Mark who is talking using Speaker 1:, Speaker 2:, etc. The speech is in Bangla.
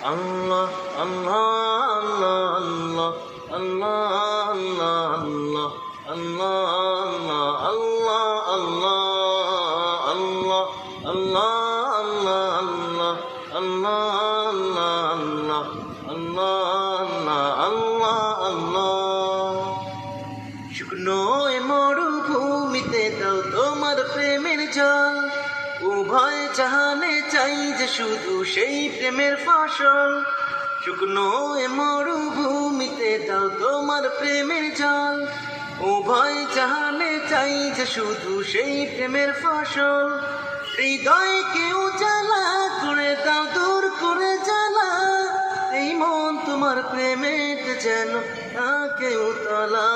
Speaker 1: আল্লাহ আল্লাহ আল্লাহ আল্লাহ আল্লাহ আল্লাহ আল্লাহ আল্লাহ আল্লাহ আল্লাহ শুকনো এ মরুভূমিতে দাও তোমার প্রেমের জল উভয় জাহানে চাই যে শুধু সেই প্রেমের ফসল শুকনো এ মরুভূমিতে দাও তোমার প্রেমের জল উভয় জাহানে চাই যে শুধু সেই প্রেমের ফসল হৃদয়কে উজালা করে দাও দূর করে জ্বালা এই মন তোমার প্রেমেতে যেন থাকে উতলা